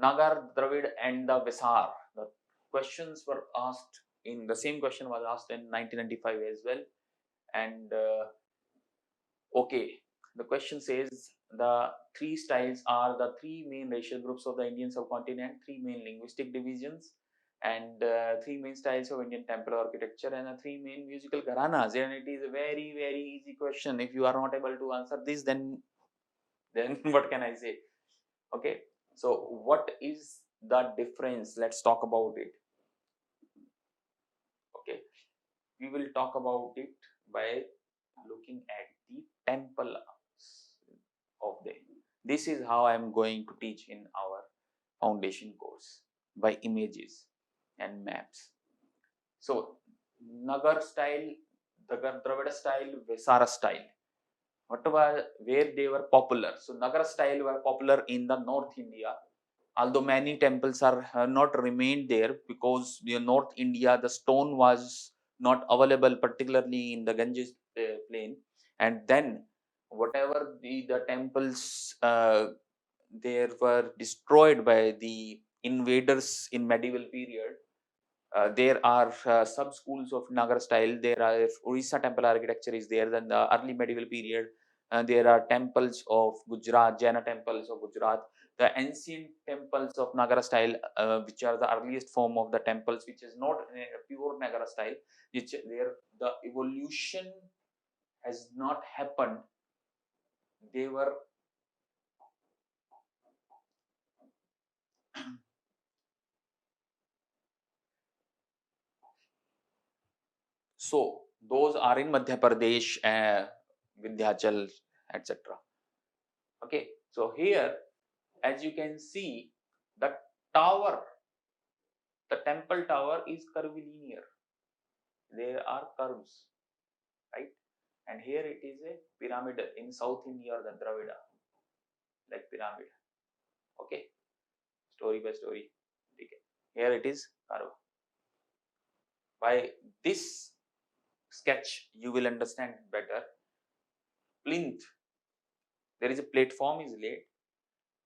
Nagar, Dravid and the Vesar. The questions were asked in the same question was asked in 1995 as well. And okay, the question says the three styles are the three main racial groups of the Indian subcontinent, three main linguistic divisions, and three main styles of Indian temple architecture, and the three main musical gharanas. And it is a very, very easy question. If you are not able to answer this, then what can I say? Okay, so what is the difference? Let's talk about it. Okay, we will talk about it by looking at the temple of them. This is how I am going to teach in our foundation course, by images and maps. So Nagar style, the Dravida style, Vesara style, whatever where they were popular. So Nagar style were popular in the North India, although many temples are not remained there because in North India the stone was not available, particularly in the Ganges plain. And then whatever the temples there were destroyed by the invaders in medieval period. There are sub schools of Nagar style. There are Orissa temple architecture is there. Then the early medieval period, there are temples of Gujarat, Jaina temples of Gujarat. The ancient temples of Nagara style, which are the earliest form of the temples, which is not a pure Nagara style, which where the evolution has not happened. They were so those are in Madhya Pradesh, Vindhyachal, etc. Okay, so here, as you can see, the tower, the temple tower is curvilinear. There are curves, right? And here it is a pyramid in South India or the Dravida, like pyramid. Okay, story by story. Okay. Here it is curve. By this sketch, you will understand better. Plinth, there is a platform is laid,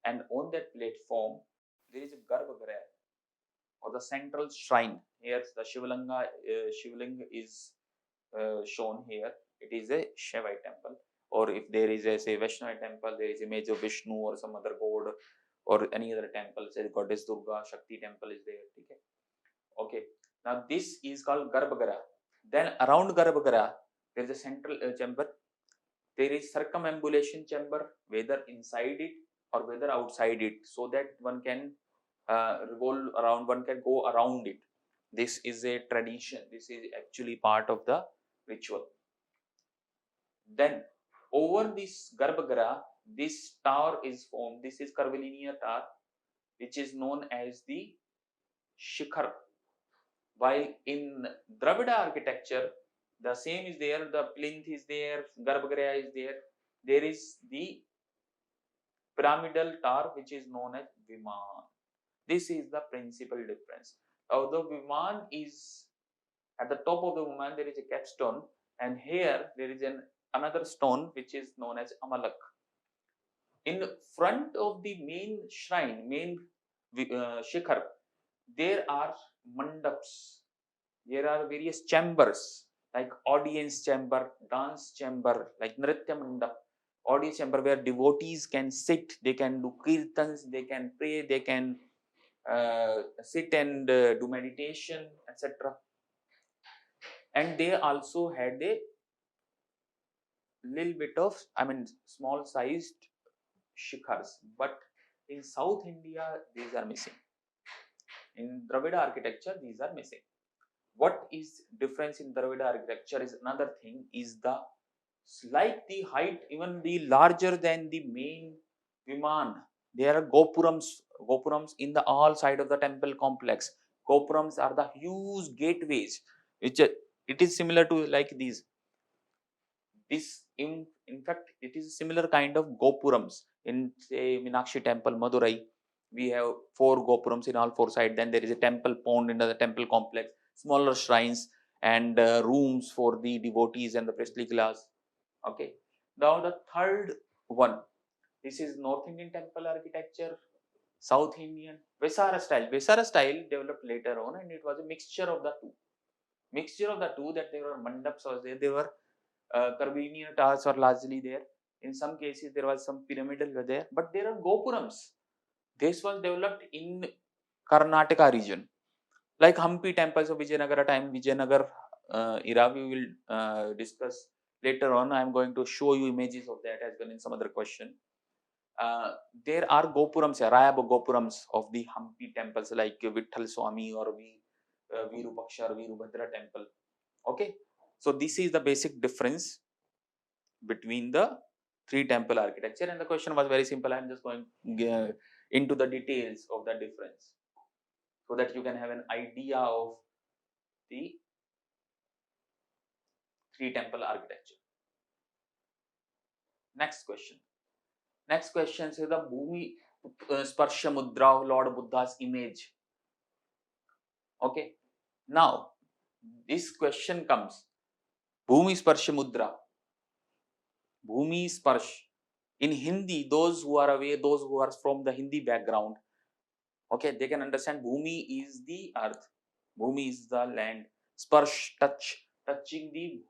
and on that platform there is a Garbhagriha or the central shrine. Here the Shivling is shown here. It is a Shaivite temple, or if there is a say Vaishnava temple, there is image of Vishnu or some other god, or any other temple, say goddess Durga, Shakti temple is there. Okay. Okay. Now this is called Garbhagriha. Then around Garbhagriha there is a central chamber. There is circumambulation chamber, whether inside it or whether outside it, so that one can revolve around, one can go around it. This is a tradition. This is actually part of the ritual. Then over this Garbhagriha, this tower is formed. This is curvilinear tower, which is known as the Shikhar. While in Dravida architecture, the same is there, the plinth is there, Garbhagriha is there. There is the pyramidal tower which is known as Viman. This is the principal difference. Although Viman is at the top of the Viman, there is a capstone, and here there is another stone which is known as Amalak. In front of the main shrine, main Shikhar, there are mandaps. There are various chambers like audience chamber, dance chamber, like Nritya mandap, audience chamber where devotees can sit, they can do kirtans, they can pray, they can sit and do meditation, etc. And they also had a little bit of, small sized shikhars, but in South India, these are missing. In Dravida architecture, these are missing. What is difference in Dravida architecture is another thing, is the like the height even the larger than the main Viman. There are gopurams in the all side of the temple complex. Gopurams are the huge gateways, which it is similar to like these. This in fact it is similar kind of gopurams in say Meenakshi temple, Madurai. We have 4 gopurams in all 4 sides. Then there is a temple pond in the temple complex, smaller shrines and rooms for the devotees and the priestly class. Okay. Now the third one, this is North Indian temple architecture, South Indian, Vesara style. Vesara style developed later on, and it was a mixture of the two. Mixture of the two, that there were mandaps was there, were curvilinear towers were largely there. In some cases, there was some pyramidal were there, but there are gopurams. This was developed in Karnataka region, like Hampi temples of Vijayanagara time, Vijayanagar era. We will discuss later on. I am going to show you images of that as well in some other question. There are gopurams, Raya gopurams of the Hampi temples like Vitthal Swami or Virupaksha or Virubhadra temple. Okay, so this is the basic difference between the three temple architecture, and the question was very simple. I am just going into the details of the difference so that you can have an idea of the three temple architecture. Next question. Next question is the Bhumisparsha Mudra of Lord Buddha's image. Okay. Now, this question comes. Bhumisparsha Mudra. Bhumisparsh. In Hindi, those who are away, those who are from the Hindi background, okay, they can understand Bhumi is the earth. Bhumi is the land. Sparsh, touching the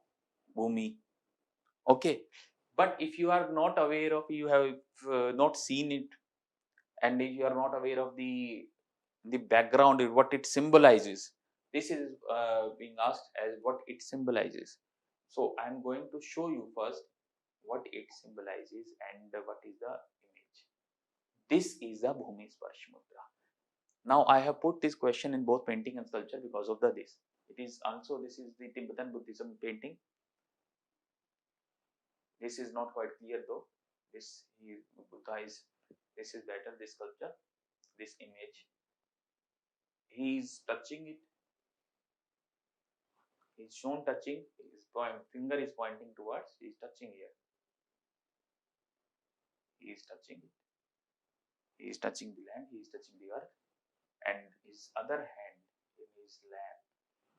Bhumi. Okay. But if you are not aware of, you have not seen it, and if you are not aware of the background, what it symbolizes, this is being asked as what it symbolizes. So I am going to show you first what it symbolizes and what is the image. This is the Bhumisparsha Mudra. Now I have put this question in both painting and sculpture because of this. It is also, this is the Tibetan Buddhism painting. This is not quite clear though. Buddha is, this is better, this sculpture, this image. He is touching it. He is shown touching. His finger is pointing towards. He is touching here. He is touching it. He is touching the land. He is touching the earth. And his other hand in his lap.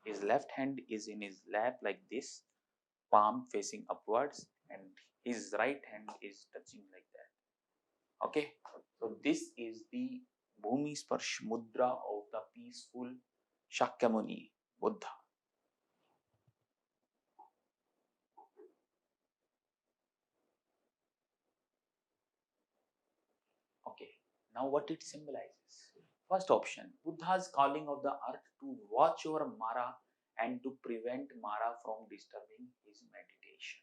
His left hand is in his lap like this, palm facing upwards, and his right hand is touching like that. Okay, so this is the Bhumisparsha Mudra of the peaceful Shakyamuni Buddha. Okay, now what it symbolizes. First option, Buddha's calling of the earth to watch over Mara and to prevent Mara from disturbing his meditation.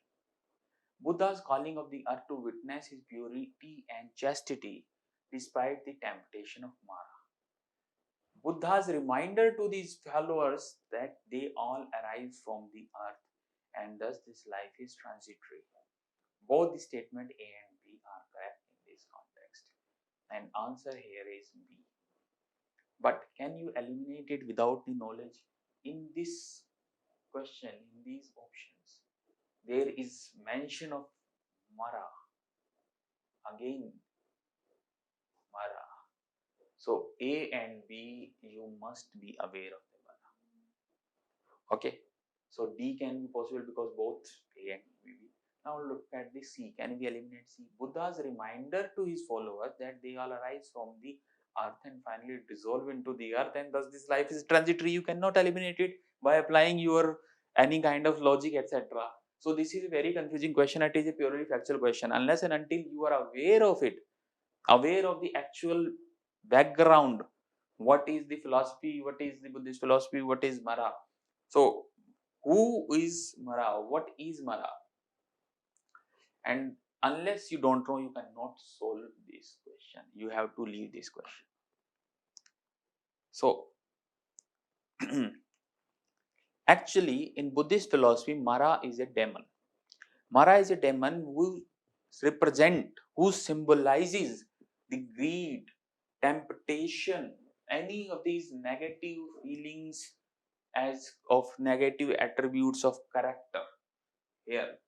Buddha's calling of the earth to witness his purity and chastity despite the temptation of Mara. Buddha's reminder to these followers that they all arise from the earth and thus this life is transitory. Both the statement A and B are correct in this context. And answer here is B. But can you eliminate it without the knowledge? In this question, in these options, there is mention of Mara. Again, Mara. So A and B, you must be aware of the Mara. Okay. So D can be possible because both A and B. Now look at the C. Can we eliminate C? Buddha's reminder to his followers that they all arise from the earth and finally dissolve into the earth, and thus this life is transitory. You cannot eliminate it by applying your any kind of logic, etc. So this is a very confusing question. It is a purely factual question. Unless and until you are aware of it, aware of the actual background, what is the philosophy, what is the Buddhist philosophy, what is Mara. So who is Mara? What is Mara? And unless you don't know, you cannot solve this question. You have to leave this question. So actually in Buddhist philosophy, Mara is a demon. Mara is a demon who symbolizes the greed, temptation, any of these negative feelings as of negative attributes of character here,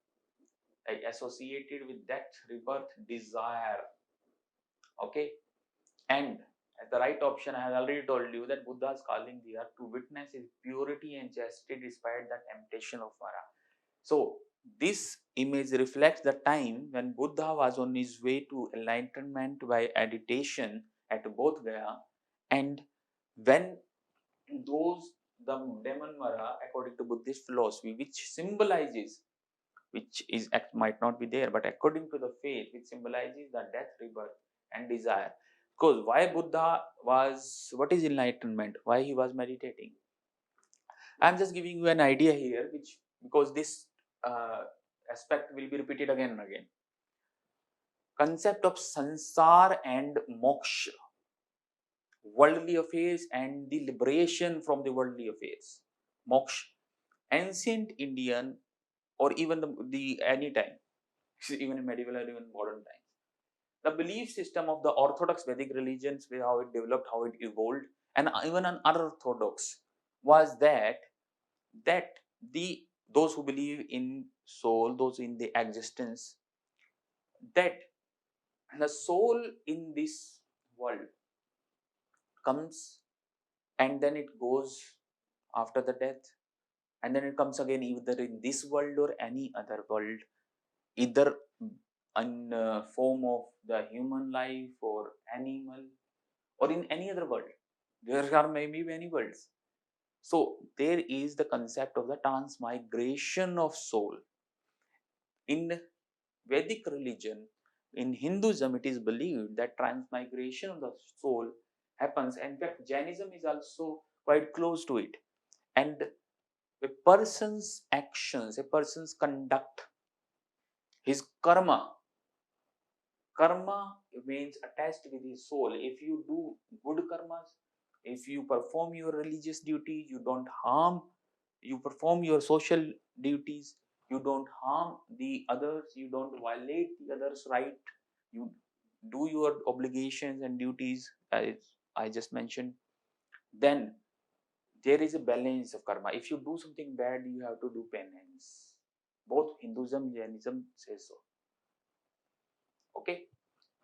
like associated with that rebirth desire. Okay, and as the right option, I have already told you that Buddha is calling the earth to witness his purity and chastity despite the temptation of Mara. So this image reflects the time when Buddha was on his way to enlightenment by meditation at Bodh Gaya, and when the Demanvara, according to Buddhist philosophy, which symbolizes, which is might not be there, but according to the faith, which symbolizes the death, rebirth, and desire. Because why Buddha was, what is enlightenment? Why he was meditating? I'm just giving you an idea here, which because this aspect will be repeated again and again. Concept of sansar and moksha, worldly affairs and the liberation from the worldly affairs. Moksha, ancient Indian or even the any time, even in medieval or even modern times, the belief system of the orthodox Vedic religions, how it developed, how it evolved, and even an unorthodox, was that the those who believe in soul, those in the existence, that the soul in this world comes and then it goes after the death, and then it comes again either in this world or any other world, either in form of the human life or animal or in any other world. There are maybe many worlds. So there is the concept of the transmigration of soul. In Vedic religion, in Hinduism, it is believed that transmigration of the soul happens. In fact, Jainism is also quite close to it. And a person's actions, a person's conduct, his karma means attached with his soul. If you do good karmas, if you perform your religious duties, you don't harm, you perform your social duties, you don't harm the others, you don't violate the others' right, you do your obligations and duties as I just mentioned, then there is a balance of karma. If you do something bad, you have to do penance. Both Hinduism, Jainism says so. Okay.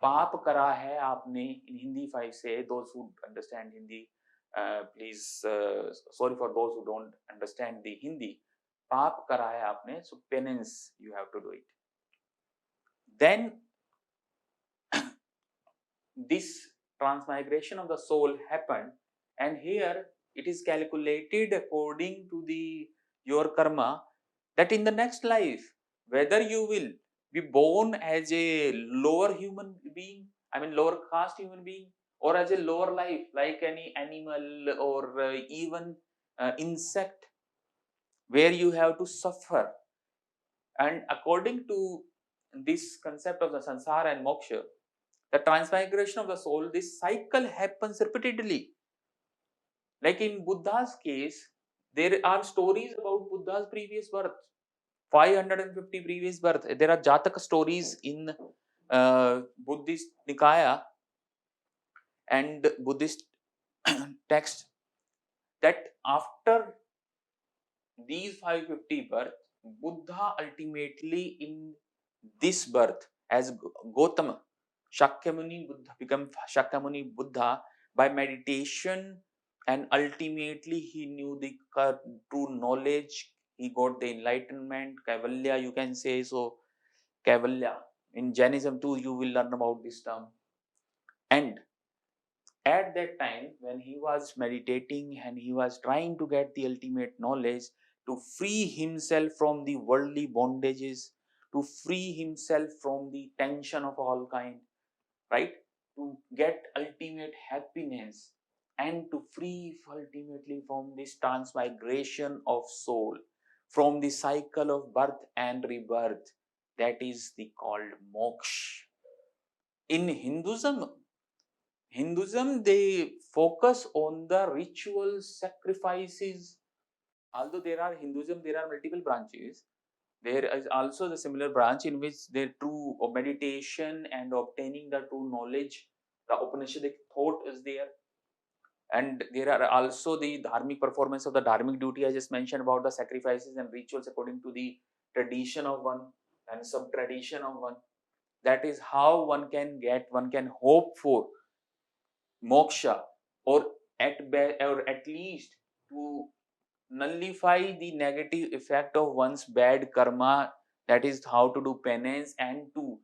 पाप करा है आपने in Hindi. If I say, those who understand Hindi, please, sorry for those who don't understand the Hindi. पाप करा है आपने, so penance you have to do it. Then this transmigration of the soul happened, and here it is calculated according to your karma, that in the next life, whether you will be born as a lower human being, I mean lower caste human being, or as a lower life like any animal or even insect, where you have to suffer. And according to this concept of the sansara and moksha, the transmigration of the soul, this cycle happens repeatedly. Like in Buddha's case, there are stories about Buddha's previous birth, 550 previous birth. There are Jataka stories in Buddhist Nikaya and Buddhist text, that after these 550 birth, Buddha ultimately in this birth as Gautama, Shakyamuni Buddha, become Shakyamuni Buddha by meditation, and ultimately he knew the true knowledge. He got the enlightenment, Kaivalya, you can say so. Kaivalya. In Jainism too, you will learn about this term. And at that time, when he was meditating and he was trying to get the ultimate knowledge, to free himself from the worldly bondages, to free himself from the tension of all kind, right? To get ultimate happiness and to free ultimately from this transmigration of soul, from the cycle of birth and rebirth, that is the called moksha. In Hinduism, they focus on the ritual sacrifices. Although there are multiple branches. There is also the similar branch in which the true meditation and obtaining the true knowledge, the Upanishadic thought is there. And there are also the dharmic performance of the dharmic duty. I just mentioned about the sacrifices and rituals according to the tradition of one and sub-tradition of one. That is how one can hope for moksha, or at least to nullify the negative effect of one's bad karma. That is how to do penance and to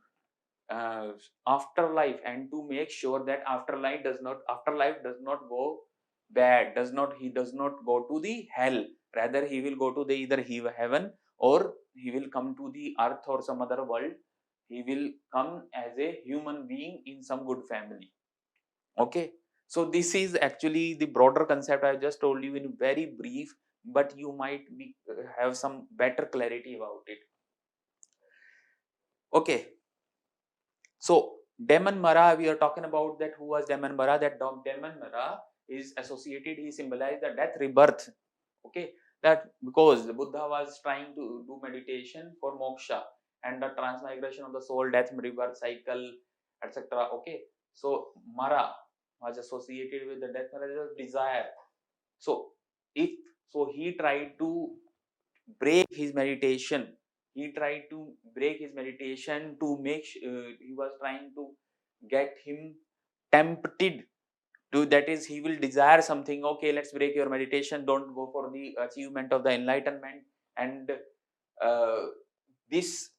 afterlife, and to make sure that afterlife does not go bad, he does not go to the hell, rather he will go to the either heaven, or he will come to the earth or some other world. He will come as a human being in some good family. Okay, so this is actually the broader concept I just told you in very brief, but you might have some better clarity about it. Okay, so Demon Mara, we are talking about that. Who was Demon Mara? That Demon Mara is associated, he symbolized the death, rebirth. Okay, that because the Buddha was trying to do meditation for moksha and the transmigration of the soul, death, rebirth cycle, etc. Okay, so Mara was associated with the death, desire. So if so, he tried to break his meditation. He tried to break his meditation to make. He was trying to get him tempted to, that is, he will desire something. Okay, let's break your meditation. Don't go for the achievement of the enlightenment. And uh, this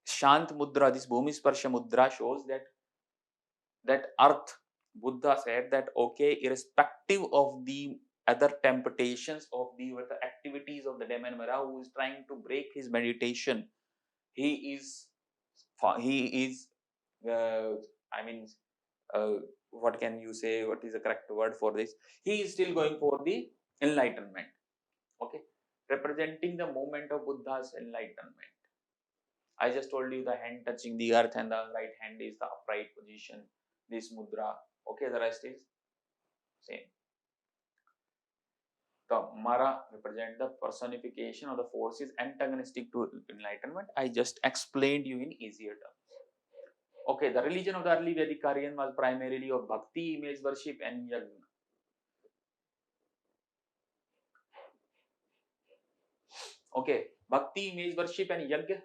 Shant Mudra, this Bhumisparsha Mudra shows that earth. Buddha said that, okay, irrespective of the other temptations of the activities of the demon Mara who is trying to break his meditation, he is uh, I mean, what can you say, what is the correct word for this? He is still going for the enlightenment. Okay, representing the moment of Buddha's enlightenment. I just told you the hand touching the earth and the right hand is the upright position, this mudra. Okay, the rest is same. The Mara represent the personification of the forces antagonistic to enlightenment. I just explained you in easier terms. Okay, the religion of the early Vedic Aryan was primarily of bhakti, image worship, and yajna. Okay, bhakti, image worship, and yajna.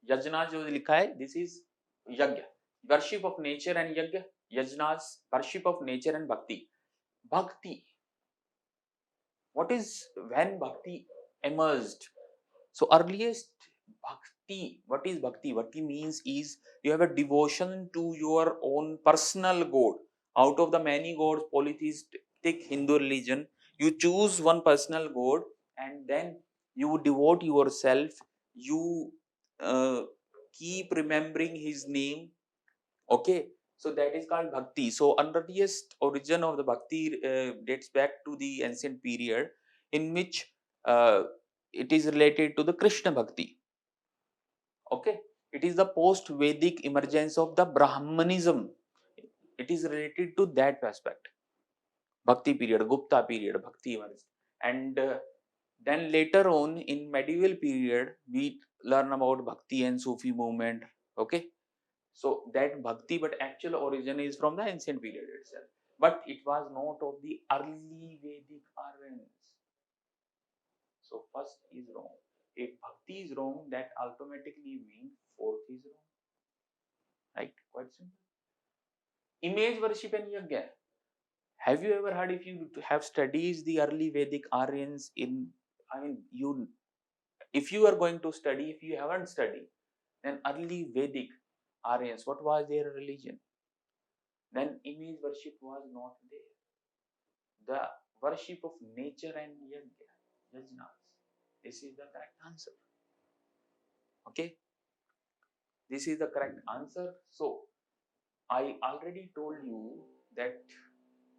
Yajna जो लिखा है, this is yajna, worship of nature, and yajna, yajnas, worship of nature and bhakti. Bhakti. What is when bhakti emerged? So earliest bhakti, what is bhakti? Bhakti means is you have a devotion to your own personal god. Out of the many gods, polytheistic Hindu religion, you choose one personal god and then you devote yourself. You uh, keep remembering his name. Okay, so that is called bhakti. So earliest origin of the bhakti dates back to the ancient period, in which it is related to the Krishna bhakti. Okay, it is the post Vedic emergence of the Brahmanism. It is related to that aspect. Bhakti period, Gupta period, bhakti emerged. And then later on in medieval period, we learn about bhakti and Sufi movement. Okay, so that bhakti, but actual origin is from the ancient period itself. But it was not of the early Vedic Aryans. So first is wrong. If bhakti is wrong, that automatically means fourth is wrong. Right? Quite simple. Image worship and yajna. Have you ever heard, if you have studied the early Vedic Aryans in, I mean, if you are going to study, if you haven't studied, then early Vedic Aryans, what was their religion? Then image worship was not there. The worship of nature and yajnas. This is the correct answer. Okay, this is the correct answer. So I already told you that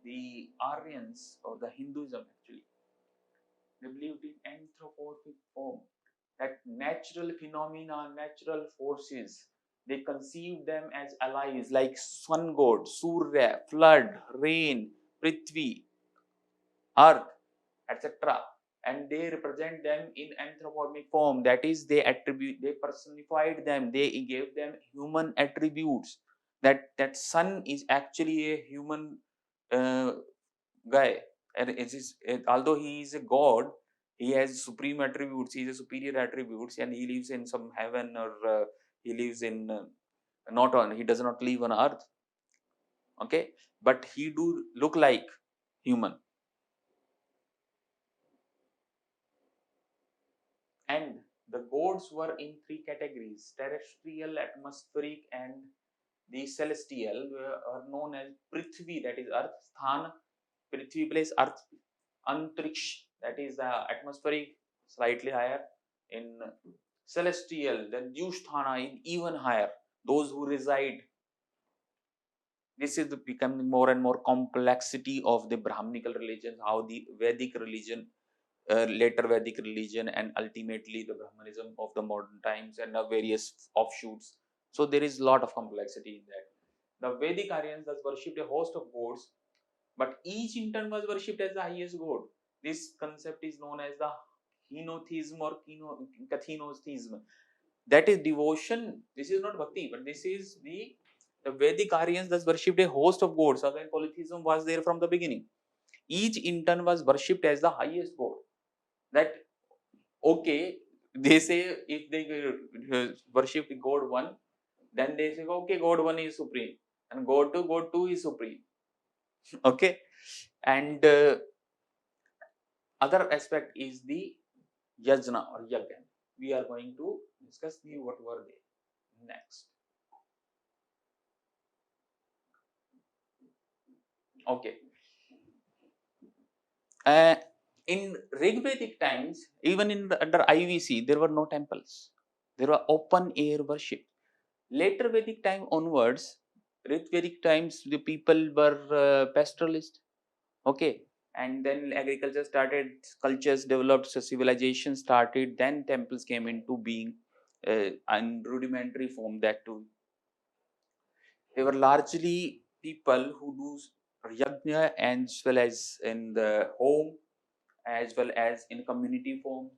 the Aryans or the Hinduism actually, they believed in anthropomorphic form, that natural phenomena, natural forces, they conceived them as allies like sun god, Surya, flood, rain, Prithvi, earth, etc. And they represent them in anthropomorphic form, that is, they personified them, they gave them human attributes. That sun is actually a human uh, guy, and although he is a god, he has supreme attributes, he has superior attributes, and he lives in some heaven, or he lives in not on he does not live on earth. Okay, but he do look like human. And the gods were in three categories: terrestrial, atmospheric, and the celestial, are known as Prithvi, that is earth, Sthan, Prithvi place earth, Antriksh, that is atmospheric, slightly higher, in celestial, then Dusthana, in even higher, those who reside. This is becoming more and more complexity of the Brahminical religion, how the Vedic religion, later Vedic religion, and ultimately the Brahmanism of the modern times and the various offshoots. So there is a lot of complexity in that. The Vedic Aryans thus worshipped a host of gods, but each in turn was worshipped as the highest god. This concept is known as the henotheism or kathenotheism. That is devotion. This is not bhakti, but this is the Vedic Aryans thus worshipped a host of gods. Again, polytheism was there from the beginning. Each in turn was worshipped as the highest god. That, okay, they say if they worship God one, then they say, okay, God one is supreme, and God two is supreme. Okay, and other aspect is the yajna or yagya. We are going to discuss the what were they next. Okay. In Rigvedic times, even under IVC, there were no temples. There were open air worship. Later Vedic time onwards, Rigvedic times, the people were pastoralist. Okay, and then agriculture started, cultures developed, so civilization started. Then temples came into being, in rudimentary form. That too, they were largely people who do yajna as well as in the home, as well as in community form.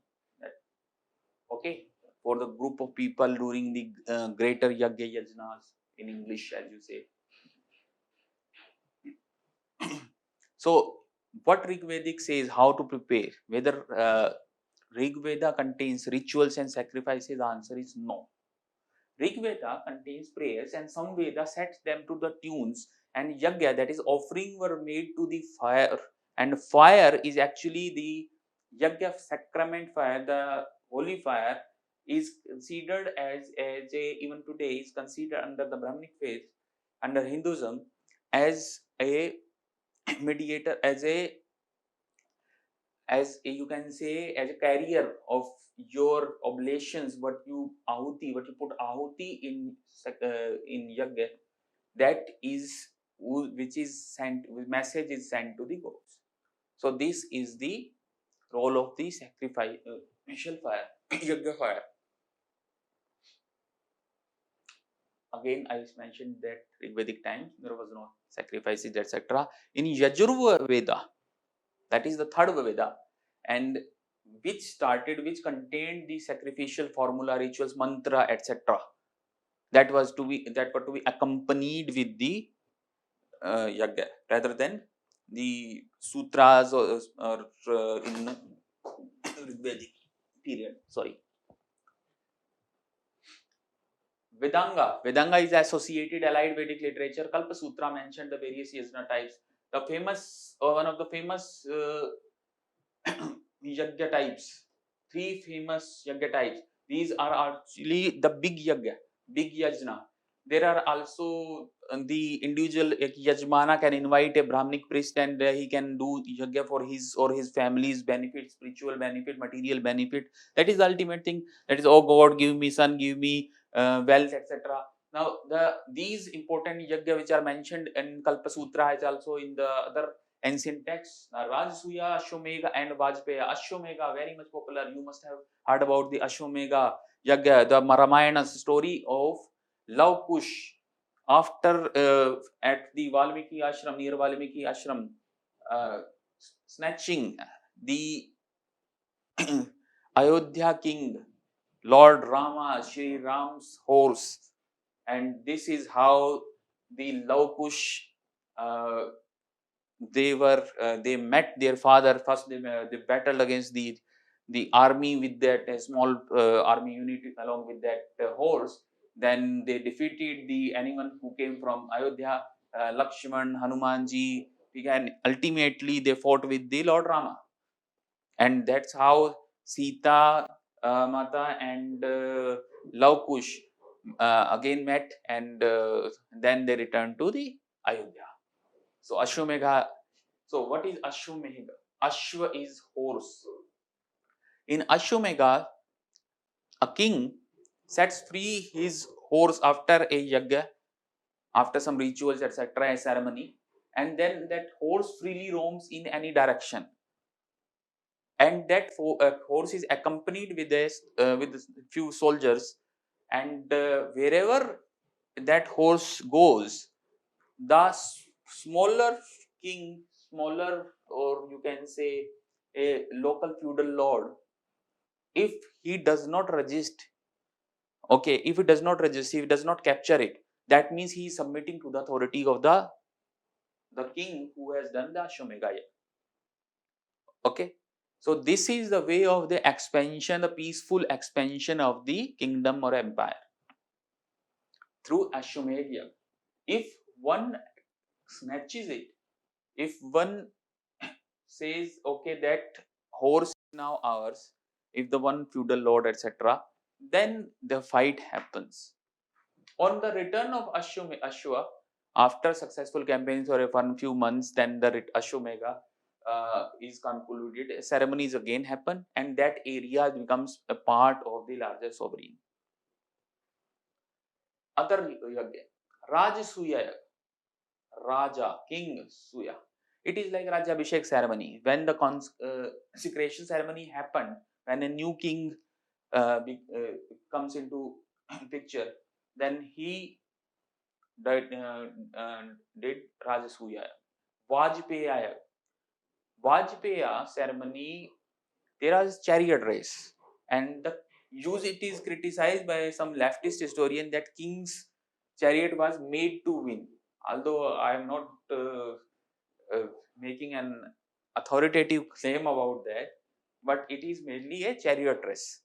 Okay, for the group of people during the greater yajna yajnas, in English, as you say. So, what Rig Vedic says how to prepare, whether Rig Veda contains rituals and sacrifices, the answer is no. Rig Veda contains prayers, and some Veda sets them to the tunes, and yajna, that is offering, were made to the fire, and fire is actually the yajna sacrament fire. The holy fire is considered as a, even today is considered under the Brahminic faith, under Hinduism, as a mediator, as a, you can say, as a carrier of your oblations, what you put ahuti in yajna, that is which is sent, message is sent to the gods. So this is the role of the sacrificial fire, yajna fire. Again, I mentioned that in Vedic times there was no sacrifices, etc. In Yajurveda Veda, that is the third Veda, and which contained the sacrificial formula, rituals, mantra, etc. That were to be accompanied with the yajna, rather than the sutras or in Vedic period. Sorry. Vedanga is associated allied Vedic literature. Kalpa Sutra mentioned the various yajna types. The famous, one of the famous yajna types, three famous yajna types. These are actually the big yajna. There are also the individual yajmana can invite a Brahminic priest, and he can do yajna for his or his family's benefit, spiritual benefit, material benefit. That is the ultimate thing. That is, oh God, give me son, give me wealth, etc. Now, these important yajna which are mentioned in Kalpa Sutra is also in the other ancient texts. Rajasuya, Ashwamedha, and Vajpaya. Ashwamedha, very much popular. You must have heard about the Ashwamedha yajna, the Ramayana story of Love Kush. After at the Valmiki ashram, near Valmiki ashram, snatching the Ayodhya king, Lord Rama, Shri Ram's horse, and this is how the Love Kush, they met their father. First, they battled against the army with that small army unit along with that horse. Then they defeated anyone who came from Ayodhya, Lakshman, Hanumanji, and ultimately they fought with the Lord Rama, and that's how Sita Mata and Love Kush again met, and then they returned to the Ayodhya. So Ashwamedha. So what is Ashwamedha? Ashwa is horse. In Ashwamedha, a king sets free his horse after a yagya, after some rituals, etc., a ceremony, and then that horse freely roams in any direction. And that horse is accompanied with a few soldiers, and wherever that horse goes, the smaller king, smaller, or you can say a local feudal lord, if he does not resist, okay, if he does not resist, if he does not capture it, that means he is submitting to the authority of the king who has done the Ashwamedha. Okay, so this is the way of the expansion, the peaceful expansion of the kingdom or empire through Ashwamedha. If one snatches it, if one says, okay, that horse is now ours, if the one feudal lord, etc., then the fight happens. On the return of Ashwa, after successful campaigns for a few months, then the Ashwamedha is concluded. Ceremonies again happen, and that area becomes a part of the larger sovereign. Other yagya, Rajasuya, Raja, King Suya. It is like Rajabhishek ceremony. When the consecration ceremony happened, when a new king comes into picture, then he did Rajasuya. Vajpayee. Vajpayee ceremony, there is chariot race, and the use it is criticized by some leftist historian that king's chariot was made to win. Although I am not making an authoritative claim about that, but it is mainly a chariot race,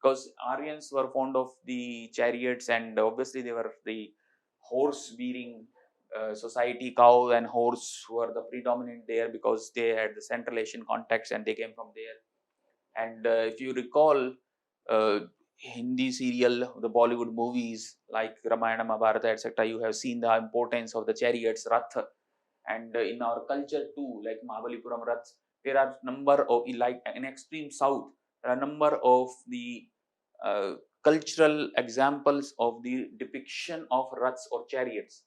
because Aryans were fond of the chariots, and obviously they were the horse bearing society. Cow and horse were the predominant there because they had the Central Asian context and they came from there. And if you recall, Hindi serial, the Bollywood movies like Ramayana, Mahabharata, etc., you have seen the importance of the chariots, Rath. And in our culture too, like Mahabalipuram Raths, there are number of, like in extreme south, there are number of the cultural examples of the depiction of Raths or chariots.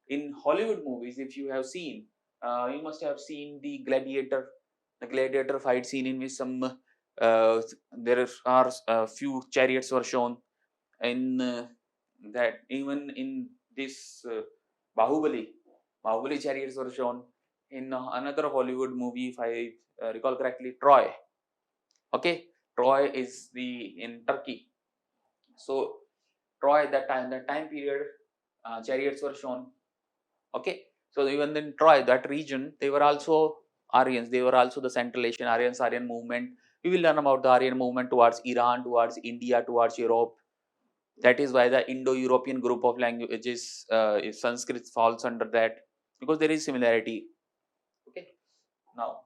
In Hollywood movies, if you have seen, you must have seen the gladiator fight scene in which some there are a few chariots were shown in that. Even in this Bahubali, Bahubali chariots were shown. In another Hollywood movie, if I recall correctly, Troy. Okay, Troy is in Turkey. So Troy, that time period, chariots were shown. Okay, so even in Troy, that region, they were also Aryans. They were also the Central Asian Aryans, Aryan movement. We will learn about the Aryan movement towards Iran, towards India, towards Europe. That is why the Indo-European group of languages, Sanskrit falls under that, because there is similarity. Okay, now